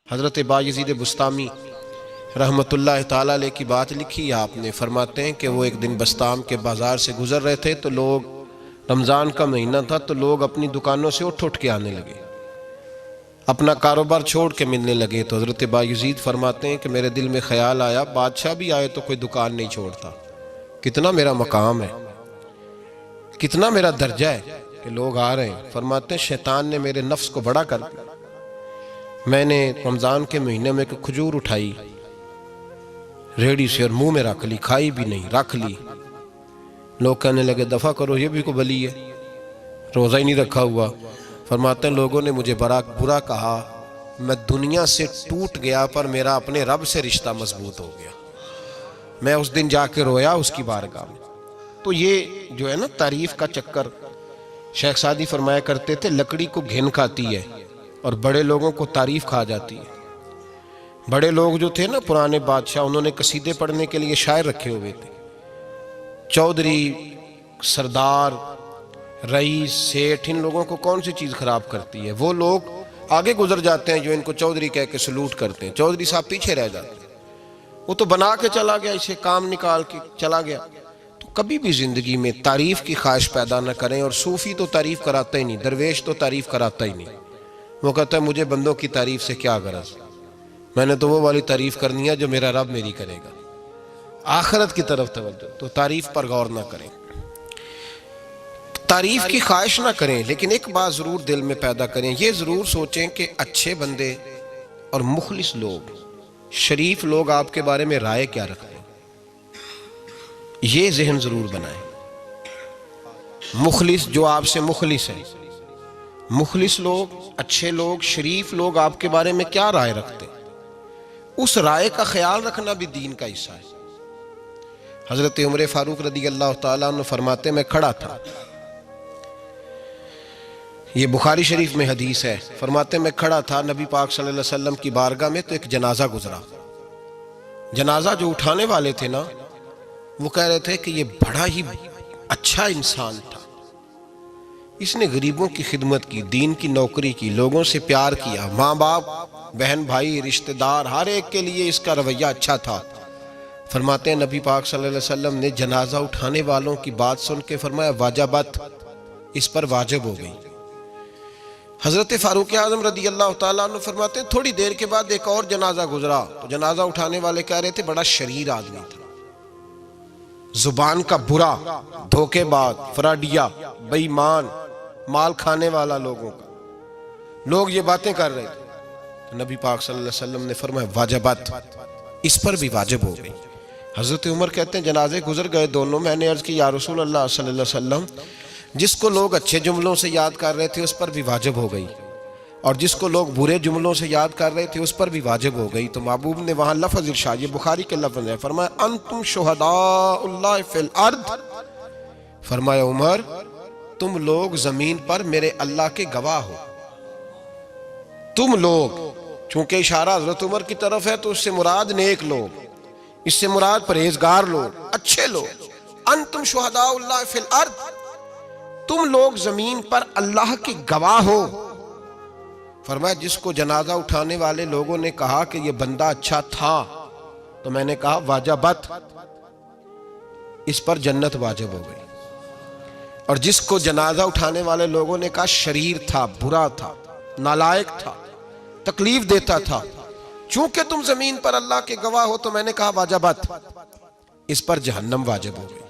حضرت بایزید بسطامی رحمۃ اللہ تعالیٰ علیہ کی بات لکھی آپ نے، فرماتے ہیں کہ وہ ایک دن بسطام کے بازار سے گزر رہے تھے تو لوگ، رمضان کا مہینہ تھا تو لوگ اپنی دکانوں سے اٹھ کے آنے لگے، اپنا کاروبار چھوڑ کے ملنے لگے۔ تو حضرت بایزید فرماتے ہیں کہ میرے دل میں خیال آیا، بادشاہ بھی آئے تو کوئی دکان نہیں چھوڑتا، کتنا میرا مقام ہے، کتنا میرا درجہ ہے کہ لوگ آ رہے ہیں۔ فرماتے ہیں شیطان نے میرے نفس کو بڑا کر دیا، میں نے رمضان کے مہینے میں ایک کھجور اٹھائی ریڑھی سے اور منہ میں رکھ لی، کھائی بھی نہیں، رکھ لی۔ لوگ کہنے لگے دفع کرو، یہ بھی کو بلی ہے، روزہ ہی نہیں رکھا ہوا۔ فرماتے ہیں لوگوں نے مجھے برا کہا، میں دنیا سے ٹوٹ گیا پر میرا اپنے رب سے رشتہ مضبوط ہو گیا۔ میں اس دن جا کے رویا اس کی بارگاہ میں۔ تو یہ جو ہے نا تعریف کا چکر، شیخ سعدی فرمایا کرتے تھے لکڑی کو گھن کھاتی ہے اور بڑے لوگوں کو تعریف کھا جاتی ہے۔ بڑے لوگ جو تھے نا پرانے بادشاہ، انہوں نے قصیدے پڑھنے کے لیے شاعر رکھے ہوئے تھے، چودھری، سردار، رئیس، سیٹھ، ان لوگوں کو کون سی چیز خراب کرتی ہے؟ وہ لوگ آگے گزر جاتے ہیں جو ان کو چودھری کہہ کے سلوٹ کرتے ہیں، چودھری صاحب پیچھے رہ جاتے ہیں۔ وہ تو بنا کے چلا گیا، اسے کام نکال کے چلا گیا۔ تو کبھی بھی زندگی میں تعریف کی خواہش پیدا نہ کریں، اور صوفی تو تعریف کراتا ہی نہیں، درویش تو تعریف کراتا ہی نہیں۔ وہ کہتا ہے مجھے بندوں کی تعریف سے کیا غرض، میں نے تو وہ والی تعریف کرنی ہے جو میرا رب میری کرے گا۔ آخرت کی طرف توجہ، تو تعریف پر غور نہ کریں، تعریف کی خواہش نہ کریں، لیکن ایک بات ضرور دل میں پیدا کریں، یہ ضرور سوچیں کہ اچھے بندے اور مخلص لوگ، شریف لوگ آپ کے بارے میں رائے کیا رکھتے ہیں، یہ ذہن ضرور بنائیں۔ مخلص جو آپ سے مخلص ہے، مخلص لوگ، اچھے لوگ، شریف لوگ آپ کے بارے میں کیا رائے رکھتے ہیں، اس رائے کا خیال رکھنا بھی دین کا حصہ ہے۔ حضرت عمر فاروق رضی اللہ تعالیٰ عنہ فرماتے میں کھڑا تھا، یہ بخاری شریف میں حدیث ہے، فرماتے میں کھڑا تھا نبی پاک صلی اللہ علیہ وسلم کی بارگاہ میں، تو ایک جنازہ گزرا۔ جنازہ جو اٹھانے والے تھے نا، وہ کہہ رہے تھے کہ یہ بڑا ہی اچھا انسان تھا، اس نے غریبوں کی خدمت کی، دین کی نوکری کی، لوگوں سے پیار کیا، ماں باپ، بہن بھائی، رشتہ دار، ہر ایک کے لیے اس کا رویہ اچھا تھا۔ فرماتے ہیں نبی پاک صلی اللہ علیہ وسلم نے جنازہ اٹھانے والوں کی بات سن کے فرمایا واجبت، اس پر واجب ہو گئی۔ حضرت فاروق اعظم رضی اللہ تعالیٰ عنہ فرماتے ہیں تھوڑی دیر کے بعد ایک اور جنازہ گزرا، تو جنازہ اٹھانے والے کہہ رہے تھے بڑا شریر آدمی تھا، زبان کا برا، دھوکے باز، فراڈیا، بے ایمان، مال کھانے والا لوگوں کا، لوگ یہ باتیں کر رہے تھے۔ تو نبی پاک صلی اللہ علیہ وسلم نے فرمایا واجبت، اس پر بھی واجب ہو گئی۔ حضرت عمر کہتے ہیں جنازے گزر گئے دونوں، میں نے عرض کی یا رسول اللہ صلی اللہ علیہ وسلم، جس کو لوگ اچھے جملوں سے یاد کر رہے تھے اس پر بھی واجب ہو گئی، اور جس کو لوگ برے جملوں سے یاد کر رہے تھے اس پر بھی واجب ہو گئی۔ تو محبوب نے وہاں لفظ ارشاد، یہ بخاری کے لفظ ہے، فرمایا انتم شہداء اللہ فی الارض، فرمایا عمر تم لوگ زمین پر میرے اللہ کے گواہ ہو، تم لوگ، چونکہ اشارہ حضرت عمر کی طرف ہے تو اس سے مراد نیک لوگ، اس سے مراد پرہیزگار لوگ، اچھے لوگ۔ انتم شہداء اللہ فی الارض، تم لوگ زمین پر اللہ کے گواہ ہو۔ فرمایا جس کو جنازہ اٹھانے والے لوگوں نے کہا کہ یہ بندہ اچھا تھا، تو میں نے کہا واجبت، اس پر جنت واجب ہو گئی۔ اور جس کو جنازہ اٹھانے والے لوگوں نے کہا شریر تھا، برا تھا، نالائق تھا، تکلیف دیتا تھا، چونکہ تم زمین پر اللہ کے گواہ ہو، تو میں نے کہا واجبت، اس پر جہنم واجب ہو گئی۔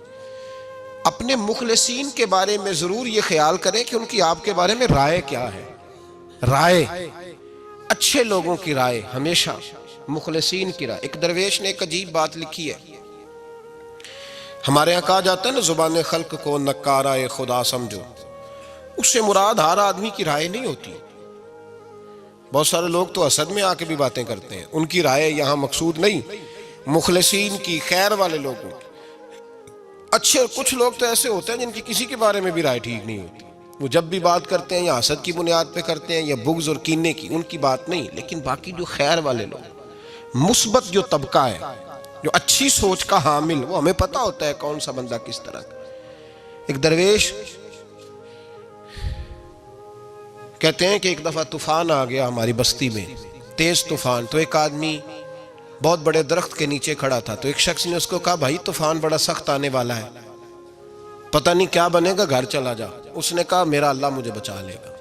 اپنے مخلصین کے بارے میں ضرور یہ خیال کریں کہ ان کی آپ کے بارے میں رائے کیا ہے۔ رائے، اچھے لوگوں کی رائے، ہمیشہ مخلصین کی رائے۔ ایک درویش نے ایک عجیب بات لکھی ہے، ہمارے یہاں کہا جاتا ہے نا زبان خلق کو نکارہ خدا سمجھو، اس سے مراد ہر آدمی کی رائے نہیں ہوتی۔ بہت سارے لوگ تو حسد میں آ کے بھی باتیں کرتے ہیں، ان کی رائے یہاں مقصود نہیں، مخلصین کی، خیر والے لوگوں کی۔ اچھے کچھ لوگ تو ایسے ہوتے ہیں جن کی کسی کے بارے میں بھی رائے ٹھیک نہیں ہوتی، وہ جب بھی بات کرتے ہیں یا حسد کی بنیاد پہ کرتے ہیں یا بغض اور کینے کی، ان کی بات نہیں۔ لیکن باقی جو خیر والے لوگ، مثبت جو طبقہ ہے، جو اچھی سوچ کا حامل، وہ ہمیں پتہ ہوتا ہے کون سا بندہ کس طرح کا۔ ایک درویش کہتے ہیں کہ ایک دفعہ طوفان آ گیا ہماری بستی میں، تیز طوفان. تو ایک آدمی بہت بڑے درخت کے نیچے کھڑا تھا. تو ایک شخص نے اس کو کہا بھائی طوفان بڑا سخت آنے والا ہے, پتہ نہیں کیا بنے گا, گھر چلا جا. اس نے کہا میرا اللہ مجھے بچا لے گا.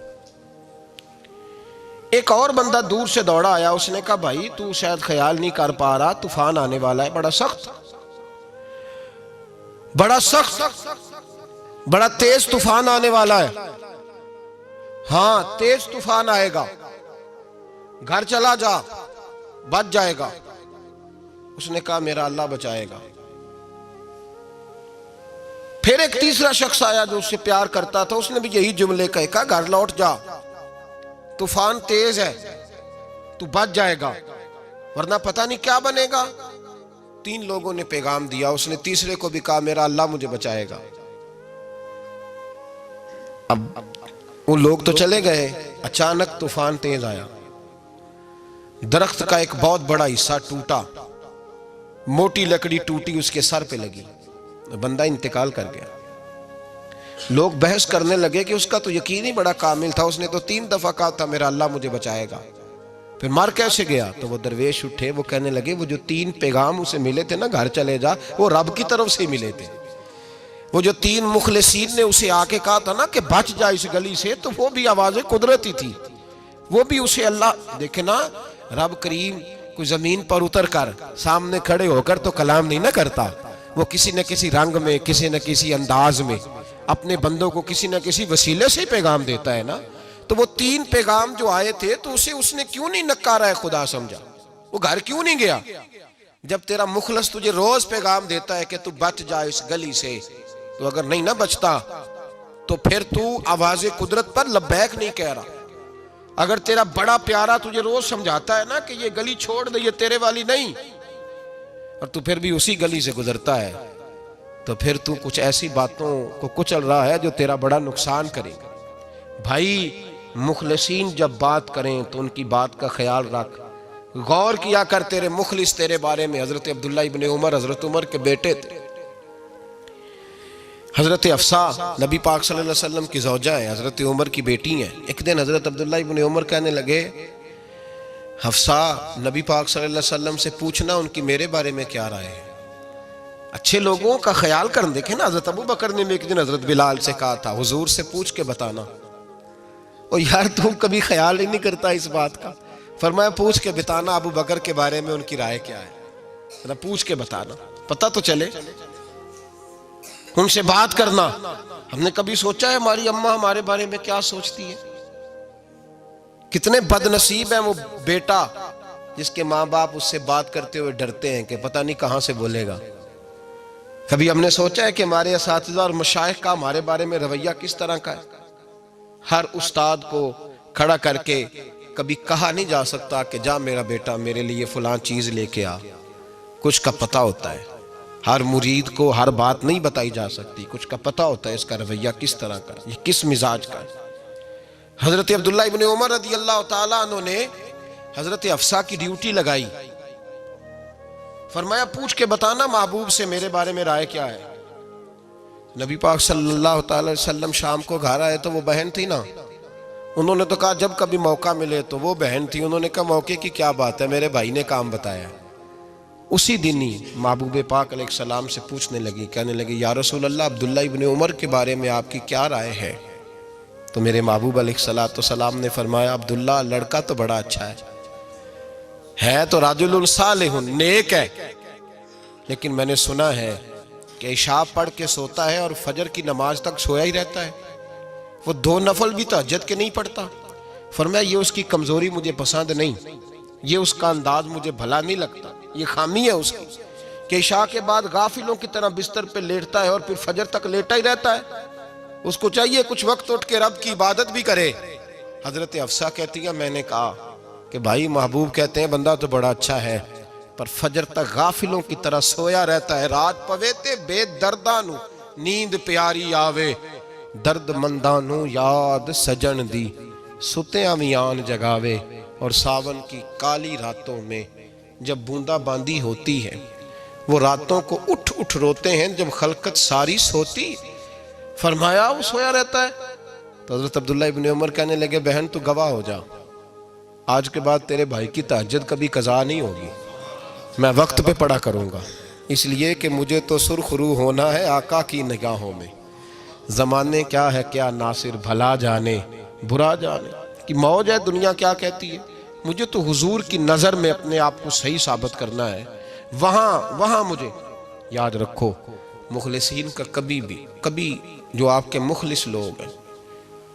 ایک اور بندہ دور سے دوڑا آیا, اس نے کہا بھائی تو شاید خیال نہیں کر پا رہا, طوفان آنے والا ہے بڑا سخت, بڑا تیز طوفان آنے والا ہے. ہاں تیز طوفان آئے گا, گھر چلا جا, بچ جائے گا. اس نے کہا میرا اللہ بچائے گا. پھر ایک تیسرا شخص آیا جو اس سے پیار کرتا تھا, اس نے بھی یہی جملے کہا گھر لوٹ جا, طوفان تیز ہے, تو بچ جائے گا ورنہ پتہ نہیں کیا بنے گا. 3 لوگوں نے پیغام دیا. اس نے تیسرے کو بھی کہا میرا اللہ مجھے بچائے گا. اب وہ لوگ تو چلے گئے, اچانک طوفان تیز آیا, درخت کا ایک بہت بڑا حصہ ٹوٹا, موٹی لکڑی ٹوٹی اس کے سر پہ لگی, بندہ انتقال کر گیا. لوگ بحث کرنے لگے کہ اس کا تو یقین ہی بڑا کامل تھا, اس نے تو 3 دفعہ کہا تھا میرا اللہ مجھے بچائے گا, پھر مر کیسے گیا؟ تو وہ درویش اٹھے, وہ کہنے لگے وہ جو 3 پیغام اسے ملے تھے نا گھر چلے جا, وہ رب کی طرف سے ملے تھے. وہ جو 3 مخلصین نے اسے آ کے کہا تھا نا کہ بچ جا اس گلی سے, تو وہ بھی آواز قدرتی تھی, وہ بھی اسے اللہ دیکھے نا. رب کریم کوئی زمین پر اتر کر سامنے کھڑے ہو کر تو کلام نہیں نہ کرتا, وہ کسی نہ کسی رنگ میں, کسی نہ کسی انداز میں اپنے بندوں کو کسی نہ کسی وسیلے سے پیغام دیتا ہے نا. تو وہ 3 پیغام جو آئے تھے تو اسے اس نے کیوں نہیں نکارا ہے خدا سمجھا, وہ گھر کیوں نہیں گیا؟ جب تیرا مخلص تجھے روز پیغام دیتا ہے کہ تو بچ جا اس گلی سے, تو اگر نہیں نہ بچتا تو پھر تو آواز قدرت پر لبیک نہیں کہہ رہا. اگر تیرا بڑا پیارا تجھے روز سمجھاتا ہے نا کہ یہ گلی چھوڑ دے, یہ تیرے والی نہیں, اور تو پھر بھی اسی گلی سے گزرتا ہے, تو پھر تو کچھ ایسی باتوں کو کچل رہا ہے جو تیرا بڑا نقصان کرے گا. بھائی مخلصین جب بات کریں تو ان کی بات کا خیال رکھ, غور کیا کر. تیرے مخلص تیرے بارے میں حضرت عبداللہ ابن عمر, حضرت عمر کے بیٹے تھے. حضرت حفصہ نبی پاک صلی اللہ علیہ وسلم کی زوجہ ہے, حضرت عمر کی بیٹی ہیں. ایک دن حضرت عبداللہ ابن عمر کہنے لگے حفصہ نبی پاک صلی اللہ علیہ وسلم سے پوچھنا ان کی میرے بارے میں کیا رائے ہے. اچھے لوگوں کا خیال کر. دیکھیں نا حضرت ابو بکر نے بھی ایک دن حضرت بلال سے کہا تھا حضور سے پوچھ کے بتانا. اور یار تم کبھی خیال ہی نہیں کرتا اس بات کا. فرمایا پوچھ کے بتانا ابو بکر کے بارے میں ان کی رائے کیا ہے, پوچھ کے بتانا, پتہ تو چلے. ان سے بات کرنا. ہم نے کبھی سوچا ہے ہماری اماں ہمارے بارے میں کیا سوچتی ہے؟ کتنے بد نصیب ہیں وہ بیٹا جس کے ماں باپ اس سے بات کرتے ہوئے ڈرتے ہیں کہ پتہ نہیں کہاں سے بولے گا. کبھی ہم نے سوچا ہے کہ ہمارے اساتذہ اور مشائخ کا ہمارے بارے میں رویہ کس طرح کا ہے؟ ہر استاد کو کھڑا کر کے کبھی کہا نہیں جا سکتا کہ جا میرا بیٹا میرے لیے فلاں چیز لے کے آ. کچھ کا پتہ ہوتا ہے. ہر مرید کو ہر بات نہیں بتائی جا سکتی, کچھ کا پتہ ہوتا ہے اس کا رویہ کس طرح کا, یہ کس مزاج کا ہے. حضرت عبداللہ ابن عمر رضی اللہ تعالیٰ عنہ نے حضرت حفصہ کی ڈیوٹی لگائی. فرمایا پوچھ کے بتانا محبوب سے میرے بارے میں رائے کیا ہے. نبی پاک صلی اللہ تعالی وسلم شام کو گھر آئے تو وہ بہن تھی نا, انہوں نے تو کہا جب کبھی موقع ملے تو وہ بہن تھی. انہوں نے کہا موقع کی کیا بات ہے, میرے بھائی نے کام بتایا. اسی دن ہی محبوب پاک علیہ السلام سے پوچھنے لگی, کہنے لگی یا رسول اللہ عبداللہ ابن عمر کے بارے میں آپ کی کیا رائے ہے؟ تو میرے محبوب علیہ السلام نے فرمایا عبداللہ لڑکا تو بڑا اچھا ہے تو رجل صالح نیک ہے, لیکن میں نے سنا ہے کہ عشاء پڑھ کے سوتا ہے اور فجر کی نماز تک سویا ہی رہتا ہے, وہ 2 نفل بھی تہجد کے نہیں پڑھتا. فرمایا یہ اس کی کمزوری مجھے پسند نہیں, یہ اس کا انداز مجھے بھلا نہیں لگتا, یہ خامی ہے اس کی کہ عشاء کے بعد غافلوں کی طرح بستر پہ لیٹتا ہے اور پھر فجر تک لیٹا ہی رہتا ہے. اس کو چاہیے کچھ وقت اٹھ کے رب کی عبادت بھی کرے. حضرت حفصہ کہتی ہے میں نے کہا کہ بھائی محبوب کہتے ہیں بندہ تو بڑا اچھا ہے پر فجر تک غافلوں کی طرح سویا رہتا ہے. رات پویتے بے دردانو نیند پیاری آوے, درد مندانو یاد سجن دی ستیاں میان جگاوے. اور ساون کی کالی راتوں میں جب بوندا باندی ہوتی ہے وہ راتوں کو اٹھ اٹھ روتے ہیں جب خلقت ساری سوتی. فرمایا وہ سویا رہتا ہے. تو حضرت عبداللہ ابن عمر کہنے لگے بہن تو گواہ ہو جا, آج کے بعد تیرے بھائی کی تہجد کبھی قضا نہیں ہوگی، میں وقت پہ پڑھا کروں گا، اس لیے کہ مجھے تو سرخ رو ہونا ہے آقا کی نگاہوں میں۔ زمانے کیا ہے کیا ناصر، بھلا جانے برا جانے کہ موج ہے دنیا کیا کہتی ہے، مجھے تو حضور کی نظر میں اپنے آپ کو صحیح ثابت کرنا ہے۔ وہاں مجھے یاد رکھو، مخلصین کا کبھی جو آپ کے مخلص لوگ ہیں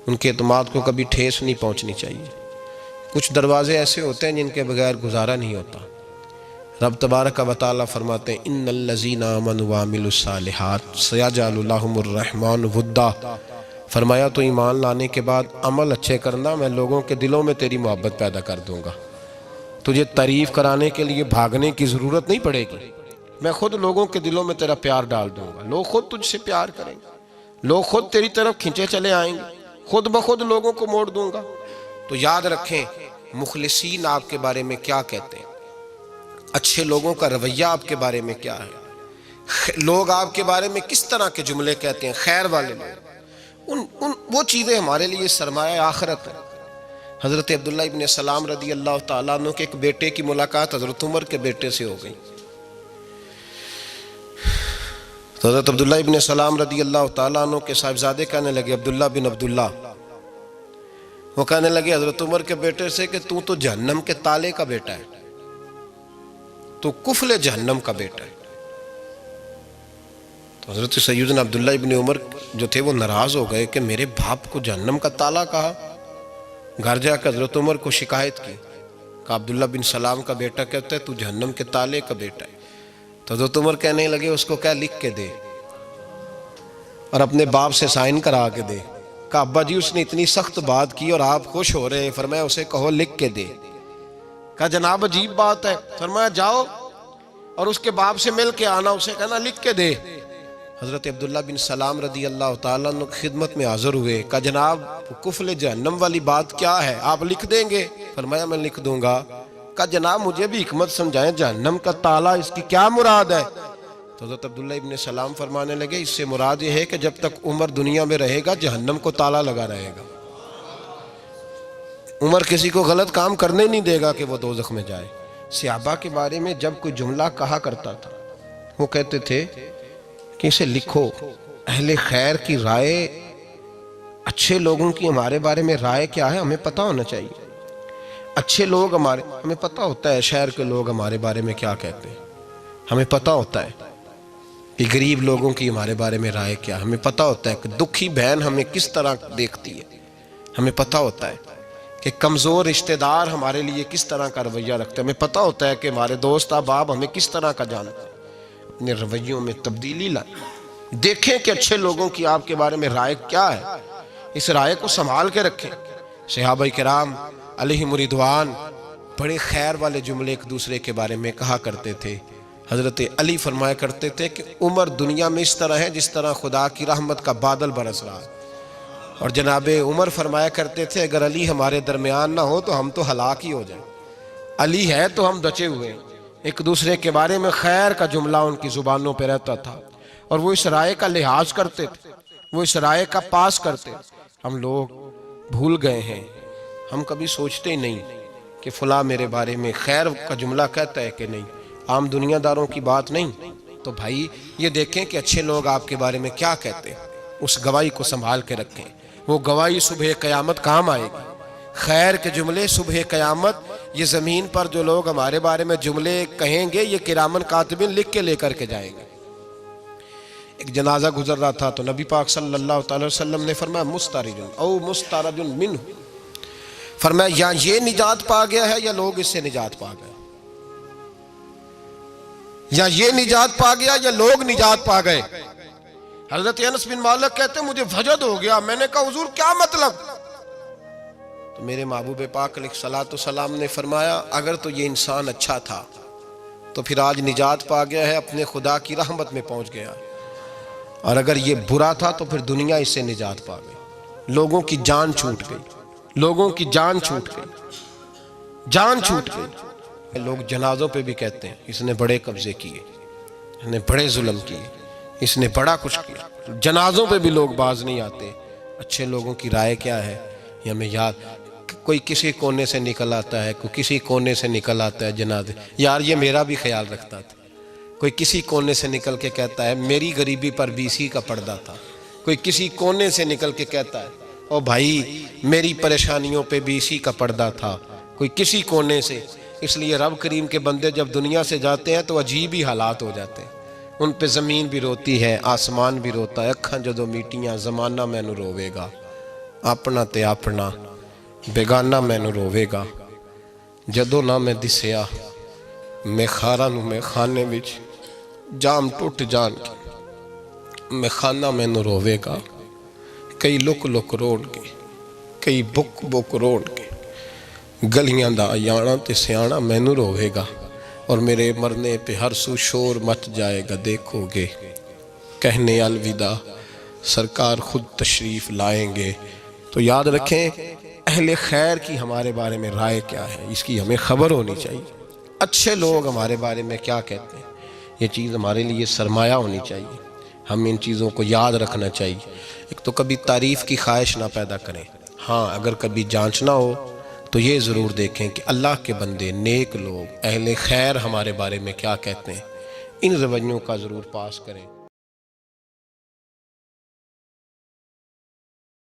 ان کے اعتماد کو کبھی ٹھیس نہیں پہنچنی چاہیے۔ کچھ دروازے ایسے ہوتے ہیں جن کے بغیر گزارا نہیں ہوتا۔ رب تبارک و تعالیٰ فرماتے ہیں ان الذین آمنوا وعملوا الصالحات سیجعل لهم الرحمن ودا، فرمایا تو ایمان لانے کے بعد عمل اچھے کرنا، میں لوگوں کے دلوں میں تیری محبت پیدا کر دوں گا۔ تجھے تعریف کرانے کے لیے بھاگنے کی ضرورت نہیں پڑے گی، میں خود لوگوں کے دلوں میں تیرا پیار ڈال دوں گا، لوگ خود تجھ سے پیار کریں گے، لوگ خود تیری طرف کھنچے چلے آئیں گے، خود بخود لوگوں کو موڑ دوں گا۔ تو یاد رکھیں مخلصین آپ کے بارے میں کیا کہتے ہیں، اچھے لوگوں کا رویہ آپ کے بارے میں کیا ہے، لوگ آپ کے بارے میں کس طرح کے جملے کہتے ہیں، خیر والے لوگ، وہ چیزیں ہمارے لیے سرمایہ آخرت ہے۔ حضرت عبداللہ ابن سلام رضی اللہ تعالیٰ عنہ کے ایک بیٹے کی ملاقات حضرت عمر کے بیٹے سے ہو گئی۔ تو حضرت عبداللہ ابن سلام رضی اللہ تعالیٰ عنہ کے صاحبزادے کہنے لگے عبداللہ بن عبداللہ، وہ کہنے لگے حضرت عمر کے بیٹے سے کہ تو جہنم کے تالے کا بیٹا ہے، تو کفل جہنم کا بیٹا ہے۔ تو حضرت سیدنا عبداللہ ابن عمر جو تھے وہ ناراض ہو گئے کہ میرے باپ کو جہنم کا تالا کہا۔ گھر جا کر حضرت عمر کو شکایت کی کہ عبداللہ بن سلام کا بیٹا کہتا ہے تو جہنم کے تالے کا بیٹا ہے۔ تو حضرت عمر کہنے لگے اس کو کیا لکھ کے دے اور اپنے باپ سے سائن کرا کے دے۔ کہا ابا جی اس نے اتنی سخت بات کی اور آپ خوش ہو رہے ہیں، فرمایا اسے کہو لکھ کے دے۔ کہا جناب عجیب بات ہے، فرمایا جاؤ اور اس کے باپ سے مل کے آنا، اسے کہنا لکھ کے دے۔ حضرت عبداللہ بن سلام رضی اللہ تعالیٰ عنہ کی خدمت میں حاضر ہوئے، کہا جناب کفل جہنم والی بات کیا ہے، آپ لکھ دیں گے؟ فرمایا میں لکھ دوں گا۔ کہا جناب مجھے بھی حکمت سمجھائیں، جہنم کا تالا اس کی کیا مراد ہے؟ تو حضرت عبداللہ ابن سلام فرمانے لگے اس سے مراد یہ ہے کہ جب تک عمر دنیا میں رہے گا جہنم کو تالا لگا رہے گا، عمر کسی کو غلط کام کرنے نہیں دے گا کہ وہ دوزخ میں جائے۔ صحابہ کے بارے میں جب کوئی جملہ کہا کرتا تھا وہ کہتے تھے کہ اسے لکھو، اہل خیر کی رائے، اچھے لوگوں کی ہمارے بارے میں رائے کیا ہے ہمیں پتہ ہونا چاہیے۔ اچھے لوگ ہمیں پتہ ہوتا ہے شہر کے لوگ ہمارے بارے میں کیا کہتے ہیں، ہمیں پتہ ہوتا ہے کہ غریب لوگوں کی ہمارے بارے میں رائے کیا، ہمیں پتہ ہوتا ہے کہ دکھی بہن ہمیں کس طرح دیکھتی ہے، ہمیں پتہ ہوتا ہے کہ کمزور رشتہ دار ہمارے لیے کس طرح کا رویہ رکھتے ہیں، ہمیں پتہ ہوتا ہے کہ ہمارے دوست احباب ہمیں کس طرح کا جانتے ہیں۔ اپنے رویوں میں تبدیلی لائیں، دیکھیں کہ اچھے لوگوں کی آپ کے بارے میں رائے کیا ہے، اس رائے کو سنبھال کے رکھیں۔ صحابہ کرام علیہم رضوان بڑے خیر والے جملے ایک دوسرے کے بارے میں کہا کرتے تھے۔ حضرت علی فرمایا کرتے تھے کہ عمر دنیا میں اس طرح ہے جس طرح خدا کی رحمت کا بادل برس رہا ہے، اور جناب عمر فرمایا کرتے تھے اگر علی ہمارے درمیان نہ ہو تو ہم تو ہلاک ہی ہو جائیں، علی ہے تو ہم بچے ہوئے ہیں۔ ایک دوسرے کے بارے میں خیر کا جملہ ان کی زبانوں پہ رہتا تھا، اور وہ اس رائے کا لحاظ کرتے تھے، وہ اس رائے کا پاس کرتے۔ ہم لوگ بھول گئے ہیں، ہم کبھی سوچتے ہی نہیں کہ فلاں میرے بارے میں خیر کا جملہ کہتا ہے کہ نہیں، عام دنیا داروں کی بات نہیں۔ تو بھائی یہ دیکھیں کہ اچھے لوگ آپ کے بارے میں کیا کہتے ہیں، اس گواہی کو سنبھال کے رکھیں، وہ گواہی صبح قیامت کام آئے گی۔ خیر کے جملے صبح قیامت، یہ زمین پر جو لوگ ہمارے بارے میں جملے کہیں گے یہ کرامن کاتبین لکھ کے لے کر کے جائیں گے۔ ایک جنازہ گزر رہا تھا تو نبی پاک صلی اللہ علیہ وسلم نے فرمایا مسترج او مسترج منہ، فرمایا یا یہ نجات پا گیا ہے یا لوگ اس سے نجات پا گئے، یا یہ نجات پا گیا یا لوگ نجات پا گئے۔ حضرت انس بن مالک کہتے ہیں مجھے وجد ہو گیا، میں نے کہا حضور کیا مطلب؟ تو میرے محبوب پاک علیہ الصلوۃ والسلام نے فرمایا اگر تو یہ انسان اچھا تھا تو پھر آج نجات پا گیا ہے، اپنے خدا کی رحمت میں پہنچ گیا، اور اگر یہ برا تھا تو پھر دنیا اس سے نجات پا گئی۔ لوگوں کی جان چھوٹ گئی، لوگوں کی جان چھوٹ گئی، جان چھوٹ گئی۔ لوگ جنازوں پہ بھی کہتے ہیں اس نے بڑے قبضے کیے، اس نے بڑے ظلم کیے، اس نے بڑا کچھ کیا۔ جنازوں پہ بھی لوگ باز نہیں آتے۔ اچھے لوگوں کی رائے کیا ہے یہ ہمیں یاد، کوئی کسی کونے سے نکل آتا ہے، کوئی کسی کونے سے نکل آتا ہے جنازے. یار یہ میرا بھی خیال رکھتا تھا. کوئی کسی کونے سے نکل کے کہتا ہے میری غریبی پر BC کا پردہ تھا. کوئی کسی کونے سے نکل کے کہتا ہے او بھائی میری پریشانیوں پہ BC کا پردہ تھا. کوئی کسی کونے سے. اس لیے رب کریم کے بندے جب دنیا سے جاتے ہیں تو عجیب ہی حالات ہو جاتے ہیں. ان پہ زمین بھی روتی ہے، آسمان بھی روتا ہے. اکھاں جدو میٹیاں زمانہ مینوں روے گا، اپنا تے اپنا بیگانہ مینوں روے گا. جدو نہ میں دسیا میں خاراں نوں میں خانے وچ جام ٹوٹ جان کے میں خانہ مینوں روے گا. کئی لک لک روڑ کے، کئی بک بک روڑ کے گلیاں دا یانا تے سیانا مینوں روے گا. اور میرے مرنے پہ ہر سو شور مچ جائے گا، دیکھو گے کہنے الوداع سرکار خود تشریف لائیں گے. تو یاد رکھیں اہل خیر کی ہمارے بارے میں رائے کیا ہے، اس کی ہمیں خبر ہونی چاہیے. اچھے لوگ ہمارے بارے میں کیا کہتے ہیں، یہ چیز ہمارے لیے سرمایہ ہونی چاہیے. ہم ان چیزوں کو یاد رکھنا چاہیے. ایک تو کبھی تعریف کی خواہش نہ پیدا کریں. ہاں اگر کبھی جانچنا ہو تو یہ ضرور دیکھیں کہ اللہ کے بندے، نیک لوگ، اہل خیر ہمارے بارے میں کیا کہتے ہیں. ان رویوں کا ضرور پاس کریں.